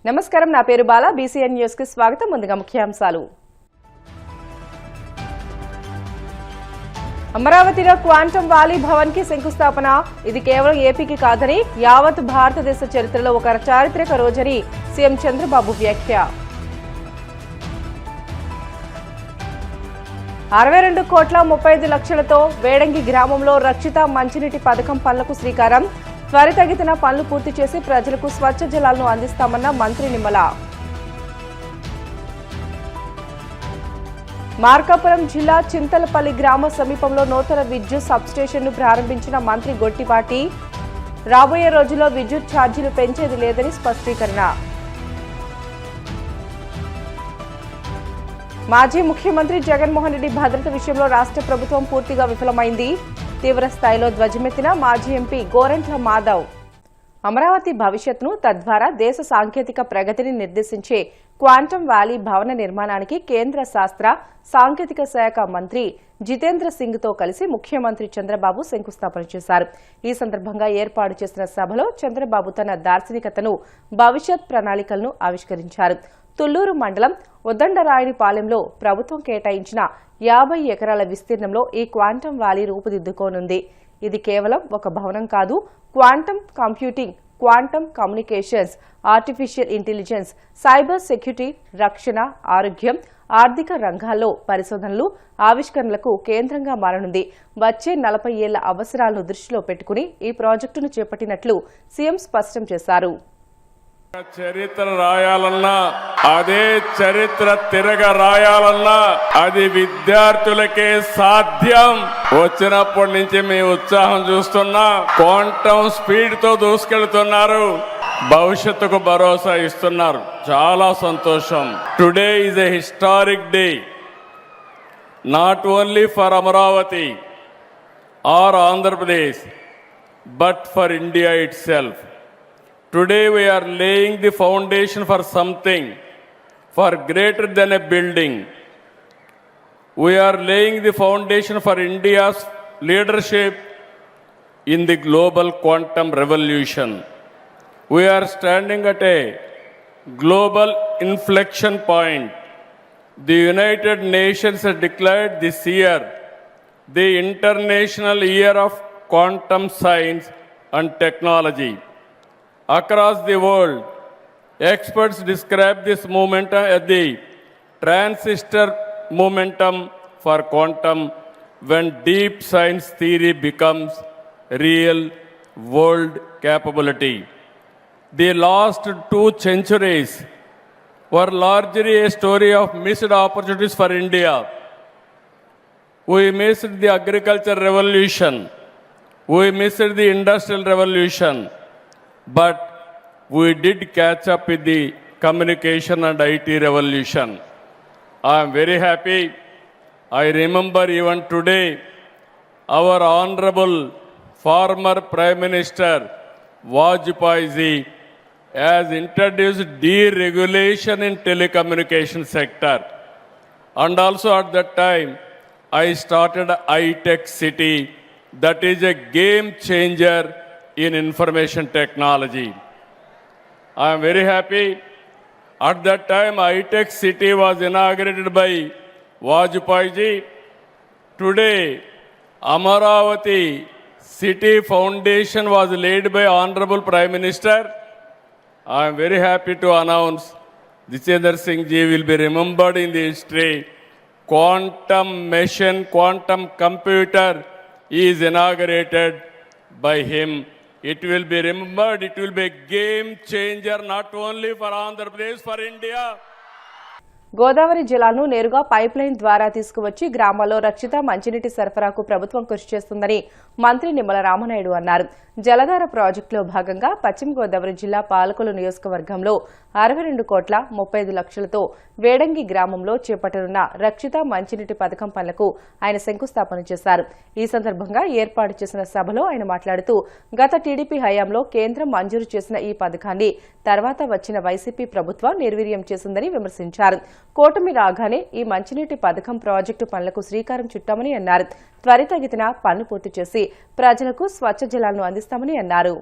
నమస్కారం, నా పేరు బాల. బీసీఎన్ న్యూస్ కి స్వాగతం. ముందుగా ముఖ్యాంశాలు. అమరావతిలో క్వాంటమ్ వ్యాలీ భవన్ కి శంకుస్థాపన. ఇది కేవలం ఏపీకి కాదని యావత్ భారతదేశ చరిత్రలో ఒక చారిత్రక రోజని సీఎం చంద్రబాబు వ్యాఖ్య. 62,35,00,000తో వేడంగి గ్రామంలో రక్షిత మంచినీటి పథకం పనులకు శ్రీకారం. త్వరితగతిన పనులు పూర్తి చేసి ప్రజలకు స్వచ్ఛ జలాలను అందిస్తామన్న మంత్రి నిమ్మల. మార్కాపురం జిల్లా చింతలపల్లి గ్రామ సమీపంలో నూతన విద్యుత్ సబ్స్టేషన్ను ప్రారంభించిన మంత్రి గొట్టిపాటి. రాబోయే రోజుల్లో విద్యుత్ ఛార్జీలు పెంచేది లేదని స్పష్టీకరణ. మాజీ ముఖ్యమంత్రి జగన్మోహన్ రెడ్డి భద్రత విషయంలో రాష్ట్ర ప్రభుత్వం పూర్తిగా విఫలమైంది. తీవ్ర స్థాయిలో ధ్వజమెత్తిన మాజీ ఎంపీ గోరంట్ల మాధవ్. అమరావతి భవిష్యత్తును, తద్వారా దేశ సాంకేతిక ప్రగతిని నిర్దేశించే క్వాంటమ్ వ్యాలీ భవన నిర్మాణానికి కేంద్ర శాస్త్ర సాంకేతిక శాఖ మంత్రి జితేంద్ర సింగ్తో కలిసి ముఖ్యమంత్రి చంద్రబాబు శంకుస్థాపన చేశారు. ఈ సందర్భంగా ఏర్పాటు చేసిన సభలో చంద్రబాబు తన దార్శనికతను, భవిష్యత్ ప్రణాళికలను ఆవిష్కరించారు. తుళ్లూరు మండలం ఉద్దండరాయునిపాలెంలో ప్రభుత్వం కేటాయించిన 50 ఎకరాల విస్తీర్ణంలో ఈ క్వాంటమ్ వ్యాలీ రూపుదిద్దుకోనుంది. ఇది కేవలం ఒక భవనం కాదు, quantum computing, quantum communications, artificial intelligence, cyber security, రక్షణ, ఆరోగ్యం, ఆర్థిక రంగాల్లో పరిశోధనలు, ఆవిష్కరణలకు కేంద్రంగా మారనుంది. వచ్చే 40 ఏళ్ల అవసరాలను దృష్టిలో పెట్టుకుని ఈ ప్రాజెక్టును చేపట్టినట్లు సీఎం స్పష్టం చేశారు. చరిత్ర రాయాలన్నా, అదే చరిత్ర తిరగ రాయాలన్నా అది విద్యార్థులకే సాధ్యం. వచ్చినప్పటి నుంచి మీ ఉత్సాహం చూస్తున్నా, క్వాంటమ్ స్పీడ్ తో దూసుకెళ్తున్నారు, భవిష్యత్తుకు భరోసా ఇస్తున్నారు. చాలా సంతోషం. Today is a historic day, not only for Amaravati or Andhra Pradesh, but for India itself. Today we are laying the foundation for something far greater than a building. We are laying the foundation for India's leadership in the global quantum revolution. We are standing at a global inflection point. The United Nations has declared this year the International Year of Quantum Science and Technology. Across the world, experts describe this momentum as the transistor momentum for quantum, when deep science theory becomes real world capability. The last 2 centuries were largely a story of missed opportunities for India. We missed the agriculture revolution. We missed the industrial revolution. But we did catch up with the communication and IT revolution. I am very happy. I remember even today our honorable former Prime Minister Vajpayee ji has introduced deregulation in telecommunication sector. And also at that time, I started iTech City. That is a game changer in information technology. I am very happy. At that time, iTech City was inaugurated by Vajpayee ji. Today, Amaravati City Foundation was laid by Honorable Prime Minister. I am very happy to announce Jitendra Singh ji will be remembered in the history. Quantum machine, quantum computer is inaugurated by him. It will be remembered, it will be a game changer not only for Andhra Pradesh, for India. Godavari జలాలను నేరుగా pipe line ద్వారా తీసుకువచ్చి గ్రామాల్లో రక్షిత మంచినీటి సరఫరాకు ప్రభుత్వం కృషి చేస్తుందని మంత్రి నిమ్మల రామనాయుడు అన్నారు. జలధార ప్రాజెక్టులో భాగంగా పశ్చిమ గోదావరి జిల్లా పాలకొల్లు నియోజకవర్గంలో 62,35,00,000తో వేడంగి గ్రామంలో చేపట్టనున్న రక్షిత మంచినీటి పథకం పనులకు ఆయన శంకుస్థాపన చేశారు. ఈ సందర్భంగా ఏర్పాటు చేసిన సభలో ఆయన మాట్లాడుతూ, గత టీడీపీ హయాంలో కేంద్రం మంజూరు చేసిన ఈ పథకాన్ని తర్వాత వచ్చిన వైసీపీ ప్రభుత్వం నిర్వీర్యం చేసిందని విమర్శించారు. కూటమి రాగానే ఈ మంచినీటి పథకం ప్రాజెక్టు పనులకు శ్రీకారం చుట్టామని అన్నారు. త్వరితగతిన పనులు పూర్తి చేసి ప్రజలకు స్వచ్ఛ జలాలను అందిస్తామని అన్నారు.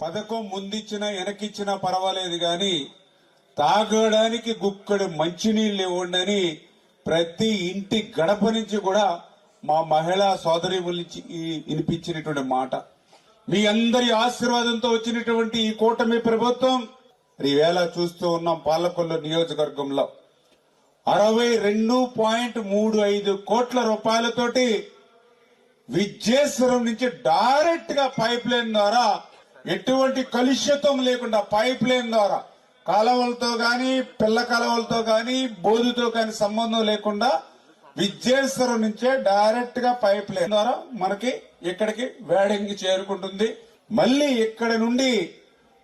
పథకం ముందిచ్చినా వెనకిచ్చినా పర్వాలేదు కానీ తాగడానికి గుక్కడు మంచినీళ్ళు ఇవ్వండి ప్రతి ఇంటి గడప నుంచి కూడా మా మహిళా సోదరి నుంచి వినిపించినటువంటి మాట. మీ అందరి ఆశీర్వాదంతో వచ్చినటువంటి ఈ కూటమి ప్రభుత్వం ఈవేళ చూస్తూ ఉన్నాం. పాలకొల్లు నియోజకవర్గంలో 62.35 కోట్ల రూపాయలతోటి విజయేశ్వరం నుంచి డైరెక్ట్ గా పైప్ లైన్ ద్వారా ఎటువంటి కలుషితం లేకుండా పైప్ లైన్ ద్వారా కాలువలతో గాని పిల్ల కాలువలతో గాని బోధుతో గాని సంబంధం లేకుండా విజయేశ్వరం నుంచే డైరెక్ట్ గా పైప్ లైన్ ద్వారా మనకి ఇక్కడికి వేడంగి చేరుకుంటుంది. మళ్ళీ ఇక్కడ నుండి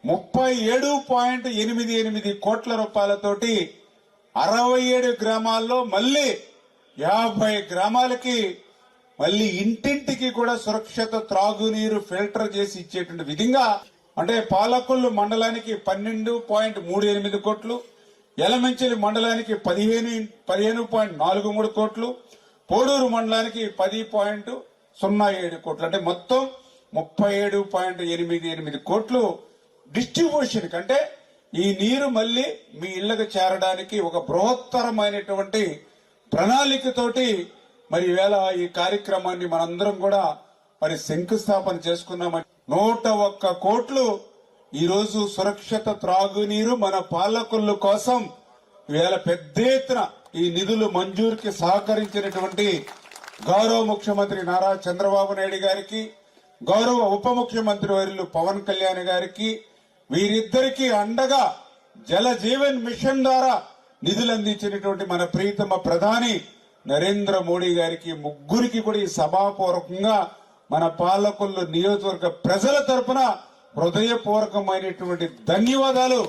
37.88 కోట్ల రూపాయలతోటి 67 గ్రామాల్లో మళ్ళీ 50 గ్రామాలకి మళ్ళీ ఇంటింటికి కూడా సురక్షిత త్రాగునీరు ఫిల్టర్ చేసి ఇచ్చేటువంటి విధంగా అంటే పాలకొల్లు మండలానికి 12.38 కోట్లు, యలమంచిలి మండలానికి 15.43 కోట్లు, పోడూరు మండలానికి 10.07 కోట్లు అంటే మొత్తం 37.88 కోట్లు డిస్ట్రిబ్యూషన్ కంటే ఈ నీరు మళ్ళీ మీ ఇళ్లకు చేరడానికి ఒక బృహత్తరమైనటువంటి ప్రణాళికతోటి మరి ఈవేళ ఈ కార్యక్రమాన్ని మనందరం కూడా మరి శంకుస్థాపన చేసుకున్నామని 101 కోట్లు ఈరోజు సురక్షిత త్రాగునీరు మన పాలకొల్లు కోసం ఈవేళ పెద్ద ఎత్తున ఈ నిధులు మంజూరుకి సహకరించినటువంటి గౌరవ ముఖ్యమంత్రి నారా చంద్రబాబు నాయుడు గారికి, గౌరవ ఉప ముఖ్యమంత్రి వర్యులు పవన్ కళ్యాణ్ గారికి, వీరిద్దరికీ అండగా జల జీవన్ మిషన్ ద్వారా నిధులు అందించినటువంటి మన ప్రీతమ ప్రధాని నరేంద్ర మోడీ గారికి ముగ్గురికి కూడా ఈ సభాపూర్వకంగా మన పాలకొల్లు నియోజకవర్గ ప్రజల తరపున హృదయపూర్వకమైనటువంటి ధన్యవాదాలు.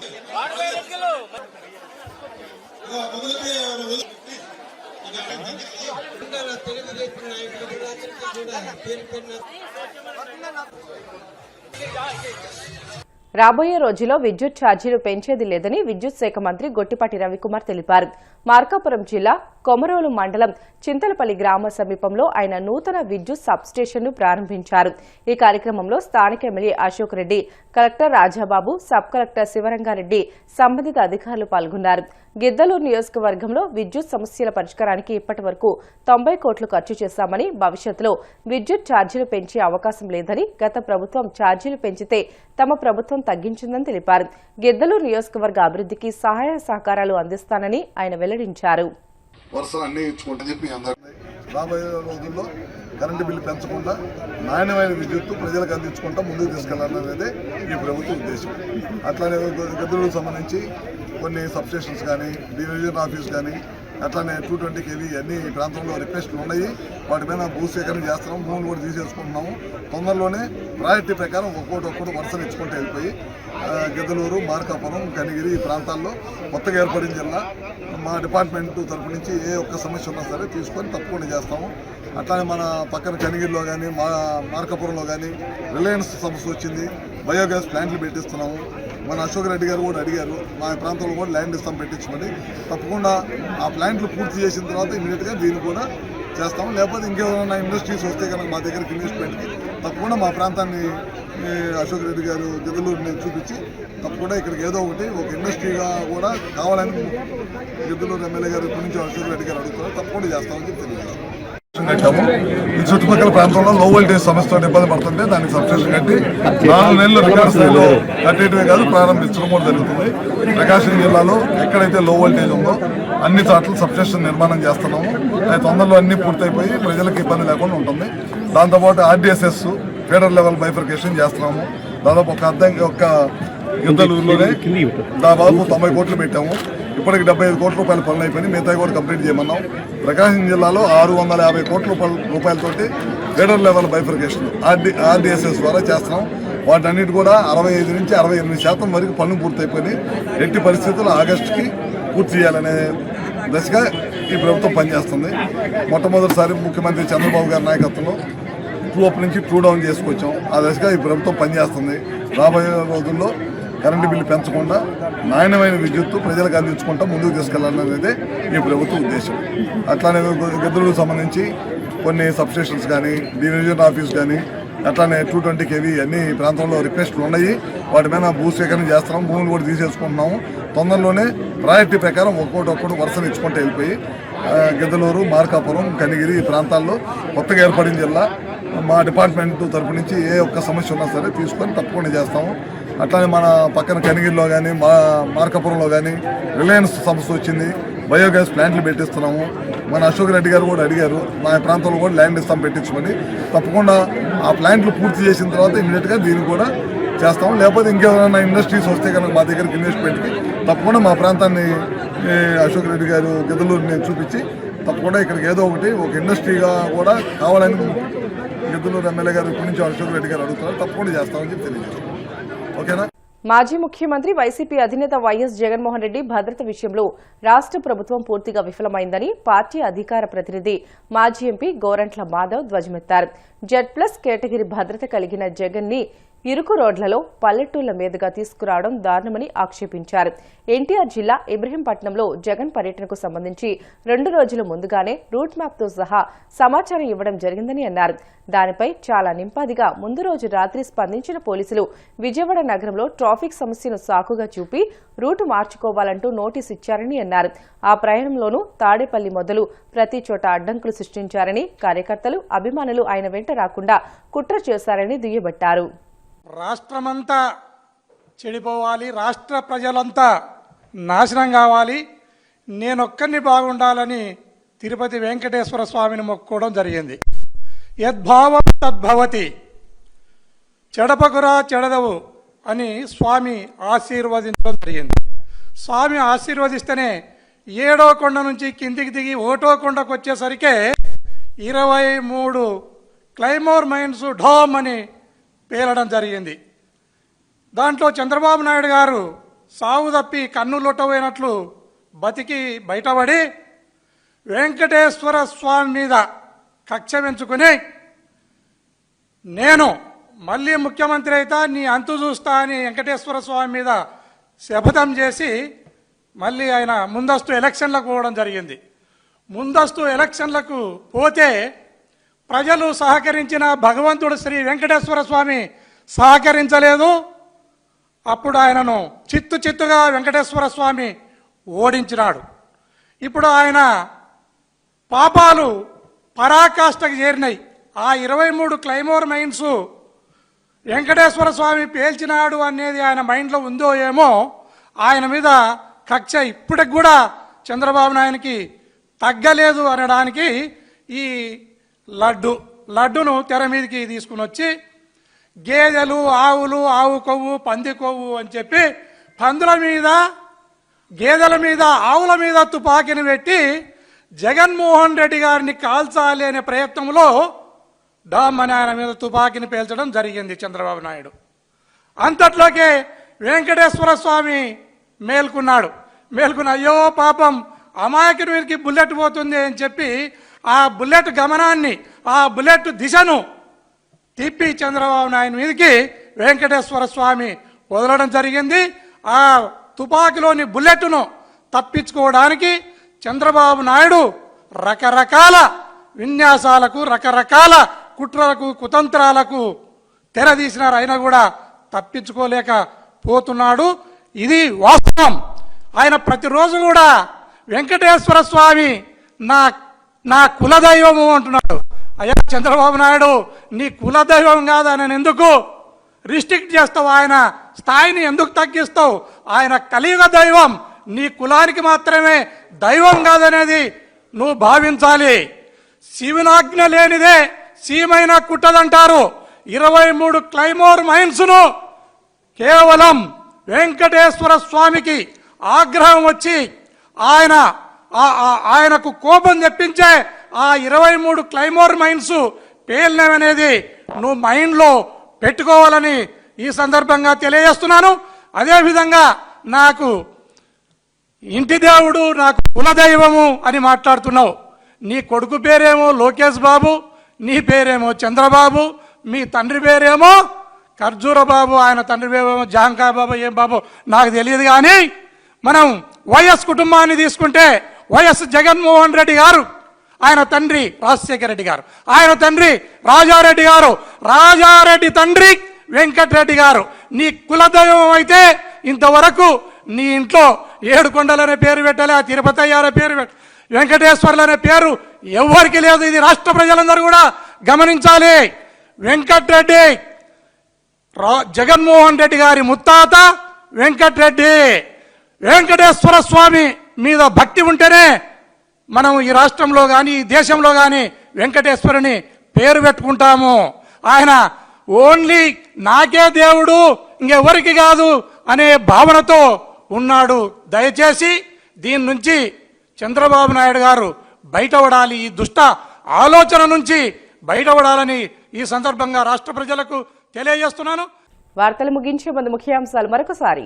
రాబోయే రోజుల్లో విద్యుత్ ఛార్జీలు పెంచేది లేదని విద్యుత్ శాఖ మంత్రి గొట్టిపాటి రవికుమార్ తెలిపారు. మార్కాపురం జిల్లా కొమరోలు మండలం చింతలపల్లి గ్రామ సమీపంలో ఆయన నూతన విద్యుత్ సబ్స్టేషన్ను ప్రారంభించారు. ఈ కార్యక్రమంలో స్థానిక MLA Ashok Reddy, collector Rajababu, sub collector Shivarangareddy, సంబంధిత అధికారులు పాల్గొన్నారు. గిద్దలూరు నియోజకవర్గంలో విద్యుత్ సమస్యల పరిష్కారానికి ఇప్పటి వరకు 90 కోట్లు ఖర్చు చేశామని, భవిష్యత్తులో విద్యుత్ ఛార్జీలు పెంచే అవకాశం లేదని, గత ప్రభుత్వం ఛార్జీలు పెంచితే తమ ప్రభుత్వం తగ్గించిందని తెలిపారు. గిద్దలూరు నియోజకవర్గ అభివృద్ధికి సహాయ సహకారాలు అందిస్తానని ఆయన వెల్లడించారు. రాబోయే రోజుల్లో కరెంటు బిల్లు పెంచకుండా నాణ్యమైన విద్యుత్తు ప్రజలకు అందించుకుంటా ముందుకు తీసుకెళ్లాలనేదే ఈ ప్రభుత్వ ఉద్దేశం. అట్లానే గదులకు సంబంధించి కొన్ని సబ్స్టేషన్స్ కానీ, డివిజన్ ఆఫీస్ కానీ, అట్లానే 220 kV అన్ని ప్రాంతంలో రిక్వెస్ట్లు ఉన్నాయి. వాటి మీద భూసేకరణ చేస్తున్నాము, భూములు కూడా తీసేసుకుంటున్నాము. తొందరలోనే ప్రాజెక్టు ప్రకారం ఒక్కొక్కటి వరుసలు ఇచ్చుకుంటూ వెళ్ళిపోయి గిద్దలూరు, మార్కాపురం, కనిగిరి ఈ ప్రాంతాల్లో కొత్తగా ఏర్పడిన జిల్లా మా డిపార్ట్మెంట్ తరపు నుంచి ఏ ఒక్క సమస్య ఉన్నా సరే తీసుకొని తప్పకుండా చేస్తాము. అట్లానే మన పక్కన కనిగిరిలో కానీ, మార్కాపురంలో కానీ రిలయన్స్ సమస్య వచ్చింది, బయోగ్యాస్ ప్లాంట్లు పెట్టిస్తున్నాము. మన అశోక్ రెడ్డి గారు కూడా అడిగారు మా ప్రాంతంలో కూడా ల్యాండ్ ఇస్తాం పెట్టించమని. తప్పకుండా ఆ ప్లాంట్లు పూర్తి చేసిన తర్వాత ఇమీడియట్గా దీన్ని కూడా చేస్తాము. లేకపోతే ఇంకేమైనా ఇండస్ట్రీస్ వస్తే కనుక మా దగ్గరికి ఇన్వెస్ట్మెంట్కి తప్పకుండా మా ప్రాంతాన్ని అశోక్ రెడ్డి గారు గిద్దలూరుని చూపించి తప్పకుండా ఇక్కడికి ఏదో ఒకటి ఒక ఇండస్ట్రీగా కూడా కావాలని గిద్దలూరు ఎమ్మెల్యే గారు ఇప్పటి నుంచి అశోక్ రెడ్డి గారు అడుగుతున్నారు. తప్పకుండా చేస్తామని చెప్పి తెలియజేస్తాం. ఈ చుట్టుపక్కల ప్రాంతంలో లో వోల్టేజ్ సమస్యతో ఇబ్బంది పడుతుంటే దానికి సబ్స్టేషన్ కట్టి 4 నెలలు రికార్డు స్థాయిలో కట్టేటివే కాదు ప్రారంభించడం కూడా జరుగుతుంది. ప్రకాశం జిల్లాలో ఎక్కడైతే లో వోల్టేజ్ ఉందో అన్ని చోట్ల సబ్స్టేషన్ నిర్మాణం చేస్తున్నాము. అది తొందరలో అన్ని పూర్తయిపోయి ప్రజలకు ఇబ్బంది లేకుండా ఉంటుంది. దాంతోపాటు RDSS ఫెడరల్ లెవెల్ బైఫర్కేషన్ చేస్తున్నాము. దాదాపు ఒక గిద్దలూరులోనే దాదాపు 90 కోట్లు పెట్టాము. ఇప్పటికి 75 కోట్ల రూపాయల పనులు అయిపోయి మిగతా కూడా కంప్లీట్ చేయమన్నాం. ప్రకాశం జిల్లాలో 650 కోట్ల రూపాయలతోటి ఫెడరల్ లెవెల్ బైఫర్కేషన్ RDSS ద్వారా చేస్తున్నాం. వాటన్నిటి కూడా 65 నుంచి 68% వరకు పనులు పూర్తయిపోయి ఎట్టి పరిస్థితుల్లో ఆగస్టుకి పూర్తి చేయాలనే దశగా ఈ ప్రభుత్వం పనిచేస్తుంది. మొట్టమొదటిసారి ముఖ్యమంత్రి చంద్రబాబు గారి నాయకత్వంలో 2 అప్ నుంచి 2 డౌన్ చేసుకొచ్చాం. ఆ దశగా ఈ ప్రభుత్వం పనిచేస్తుంది. రాబోయే రోజుల్లో కరెంటు బిల్లు పెంచకుండా నాణ్యమైన విద్యుత్తు ప్రజలకు అందించుకుంటా ముందుకు తీసుకెళ్లాలనేదే ఈ ప్రభుత్వ ఉద్దేశం. అట్లానే గదులకు సంబంధించి కొన్ని సబ్స్టేషన్స్ కానీ, డివిజన్ ఆఫీస్ కానీ, అట్లానే 220 kV అన్ని ప్రాంతంలో రిక్వెస్ట్లు ఉన్నాయి. వాటి మీద భూసేకరణ చేస్తున్నాం, భూములు కూడా తీసేసుకుంటున్నాము. తొందరలోనే ప్రయారిటీ ప్రకారం ఒక్కొక్కటి వరుసను ఇచ్చుకుంటూ వెళ్ళిపోయి గిద్దలూరు, మార్కాపురం, కనిగిరి ఈ ప్రాంతాల్లో కొత్తగా ఏర్పడిన జిల్లా మా డిపార్ట్మెంట్ తరపు నుంచి ఏ ఒక్క సమస్య ఉన్నా సరే తీసుకొని తప్పకుండా చేస్తాము. అట్లానే మన పక్కన కనిగిరిలో కానీ మార్కాపురంలో కానీ రిలయన్స్ సంస్థ వచ్చింది, బయోగ్యాస్ ప్లాంట్లు పెట్టిస్తున్నాము. మన అశోక్ రెడ్డి గారు కూడా అడిగారు, మా ప్రాంతంలో కూడా ల్యాండ్ ఇస్తాం పెట్టించుకొని. తప్పకుండా ఆ ప్లాంట్లు పూర్తి చేసిన తర్వాత ఇమీడియట్గా దీన్ని కూడా చేస్తాము. లేకపోతే ఇంకేమైనా ఇండస్ట్రీస్ వస్తే కనుక మా దగ్గరికి ఇన్వెస్ట్మెంట్కి తప్పకుండా మా ప్రాంతాన్ని అశోక్ రెడ్డి గారు గిద్దలూరుని చూపించి తప్పకుండా ఇక్కడికి ఏదో ఒక ఇండస్ట్రీగా కూడా కావాలని గిద్దలూరు ఎమ్మెల్యే గారు ఇప్పటి నుంచి అశోక్ రెడ్డి గారు అడుగుతున్నారు. తప్పకుండా చేస్తామని చెప్పి తెలియజేస్తాం. ఓకేనా? మాజీ ముఖ్యమంత్రి వైసీపీ అధినేత వైఎస్ జగన్మోహన్ రెడ్డి భద్రత విషయంలో రాష్ట్ర ప్రభుత్వం పూర్తిగా విఫలమైందని పార్టీ అధికార ప్రతినిధి మాజీ ఎంపీ గోరంట్ల మాధవ్ ధ్వజమెత్తారు. Z+ కేటగిరీ భద్రత కలిగిన జగన్ ని ఇరుకు రోడ్లలో పల్లెటూళ్ల మీదుగా తీసుకురావడం దారుణమని ఆక్షేపించారు. ఎన్టీఆర్ జిల్లా ఇబ్రహీంపట్నంలో జగన్ పర్యటనకు సంబంధించి 2 రోజుల ముందుగానే రూట్ మ్యాప్తో సహా సమాచారం ఇవ్వడం జరిగిందని అన్నారు. దానిపై చాలా నింపాదిగా ముందు రోజు రాత్రి స్పందించిన పోలీసులు విజయవాడ నగరంలో ట్రాఫిక్ సమస్యను సాకుగా చూపి రూటు మార్చుకోవాలంటూ నోటీసు ఇచ్చారని అన్నారు. ఆ ప్రయాణంలోనూ తాడేపల్లి మొదలు ప్రతి చోట అడ్డంకులు సృష్టించారని, కార్యకర్తలు, అభిమానులు ఆయన వెంట రాకుండా కుట్ర చేశారని దుయ్యబట్టారు. రాష్ట్రమంతా చెడిపోవాలి, రాష్ట్ర ప్రజలంతా నాశనం కావాలి, నేనొక్కరిని బాగుండాలని తిరుపతి వెంకటేశ్వర స్వామిని మొక్కుకోవడం జరిగింది. యద్భావం తద్భవతి, చెడపకురా చెడదవు అని స్వామి ఆశీర్వదించడం జరిగింది. స్వామి ఆశీర్వదిస్తేనే 7వ కొండ నుంచి కిందికి దిగి 1వ కొండకు వచ్చేసరికే 23 క్లైమోర్ మైన్స్ ఢామ్ అని పేలడం జరిగింది. దాంట్లో చంద్రబాబు నాయుడు గారు సావు తప్పి కన్ను లొట్టబోయినట్లు బతికి బయటపడి వెంకటేశ్వర స్వామి మీద కక్ష పెంచుకుని నేను మళ్ళీ ముఖ్యమంత్రి అయితే నీ అంతు చూస్తా అని వెంకటేశ్వర స్వామి మీద శపథం చేసి మళ్ళీ ఆయన ముందస్తు ఎలక్షన్లకు పోవడం జరిగింది. ముందస్తు ఎలక్షన్లకు పోతే ప్రజలు సహకరించిన భగవంతుడు శ్రీ వెంకటేశ్వర స్వామి సహకరించలేదు. అప్పుడు ఆయనను చిత్తుగా వెంకటేశ్వర స్వామి ఓడించినాడు. ఇప్పుడు ఆయన పాపాలు పరాకాష్ఠకు చేరినాయి. ఆ 23 క్లైమోర్ మైన్స్ వెంకటేశ్వర స్వామి పేల్చినాడు అనేది ఆయన మైండ్లో ఉందో ఏమో. ఆయన మీద కక్ష ఇప్పటికి కూడా చంద్రబాబు నాయునికి తగ్గలేదు అనడానికి ఈ లడ్డును తెర మీదకి తీసుకుని వచ్చి గేదెలు, ఆవులు, ఆవు కొవ్వు, పంది కొవ్వు అని చెప్పి పందుల మీద, గేదెల మీద, ఆవుల మీద తుపాకీని పెట్టి జగన్మోహన్ రెడ్డి గారిని కాల్చాలి అనే ప్రయత్నంలో డామ్ అని ఆయన మీద తుపాకీని పేల్చడం జరిగింది చంద్రబాబు నాయుడు. అంతట్లోకే వెంకటేశ్వర స్వామి మేల్కుని అయ్యో పాపం అమాయకుడి మీదకి బుల్లెట్ పోతుంది అని చెప్పి ఆ బుల్లెట్ గమనాన్ని, ఆ బుల్లెట్ దిశను తిప్పి చంద్రబాబు నాయుడు మీదకి వెంకటేశ్వర స్వామి వదలడం జరిగింది. ఆ తుపాకీలోని బుల్లెట్ను తప్పించుకోవడానికి చంద్రబాబు నాయుడు రకరకాల విన్యాసాలకు, రకరకాల కుట్రలకు, కుతంత్రాలకు తెరదీసినారు. అయినా కూడా తప్పించుకోలేకపోతున్నాడు. ఇది వాస్తవం. ఆయన ప్రతిరోజు కూడా వెంకటేశ్వర స్వామి నా కులదైవము అంటున్నాడు. అయ్యా చంద్రబాబు నాయుడు, నీ కులదైవం కాదు, ఆయన ఎందుకు రిస్ట్రిక్ట్ చేస్తావు? ఆయన స్థాయిని ఎందుకు తగ్గిస్తావు? ఆయన కలియుగ దైవం, నీ కులానికి మాత్రమే దైవం కాదనేది నువ్వు భావించాలి. శివునాజ్ఞ లేనిదే సీమైనా కుట్టదంటారు. 23 క్లైమోర్ మైన్స్ను కేవలం వెంకటేశ్వర స్వామికి ఆగ్రహం వచ్చి ఆయనకు కోపం తెప్పించే ఆ 23 క్లైమోర్ మైన్స్ పేలినవనేది నువ్వు మైండ్లో పెట్టుకోవాలని ఈ సందర్భంగా తెలియజేస్తున్నాను. అదేవిధంగా నాకు ఇంటి దేవుడు, నాకు కులదైవము అని మాట్లాడుతున్నావు. నీ కొడుకు పేరేమో లోకేష్ బాబు, నీ పేరేమో చంద్రబాబు, మీ తండ్రి పేరేమో ఖర్జూర బాబు, ఆయన తండ్రి పేరేమో జాంకా బాబు, ఏం బాబు నాకు తెలియదు. కానీ మనం వైఎస్ కుటుంబాన్ని తీసుకుంటే వైఎస్ జగన్మోహన్ రెడ్డి గారు ఆయన తండ్రి రాజశేఖర రెడ్డి గారు, ఆయన తండ్రి రాజారెడ్డి గారు, రాజారెడ్డి తండ్రి వెంకటరెడ్డి గారు. నీ కులదైవం అయితే ఇంతవరకు నీ ఇంట్లో 7 కొండలనే పేరు పెట్టాలి, ఆ తిరుపతి అయ్యారే పేరు వెంకటేశ్వర్లు అనే పేరు ఎవరికి లేదు. ఇది రాష్ట్ర ప్రజలందరూ కూడా గమనించాలి. వెంకటరెడ్డి జగన్మోహన్ రెడ్డి గారి ముత్తాత వెంకటరెడ్డి. వెంకటేశ్వర స్వామి మీద భక్తి ఉంటేనే మనం ఈ రాష్ట్రంలో కానీ ఈ దేశంలో కానీ వెంకటేశ్వరుని పేరు పెట్టుకుంటాము. ఆయన ఓన్లీ నాకే దేవుడు ఇంకెవరికి కాదు అనే భావనతో ఉన్నాడు. దయచేసి దీని నుంచి చంద్రబాబు నాయుడు గారు బయటపడాలి, ఈ దుష్ట ఆలోచన నుంచి బయటపడాలని ఈ సందర్భంగా రాష్ట్ర ప్రజలకు తెలియజేస్తున్నాను. వార్తలు ముగించే ముందు ముఖ్యాంశాలు మరొకసారి.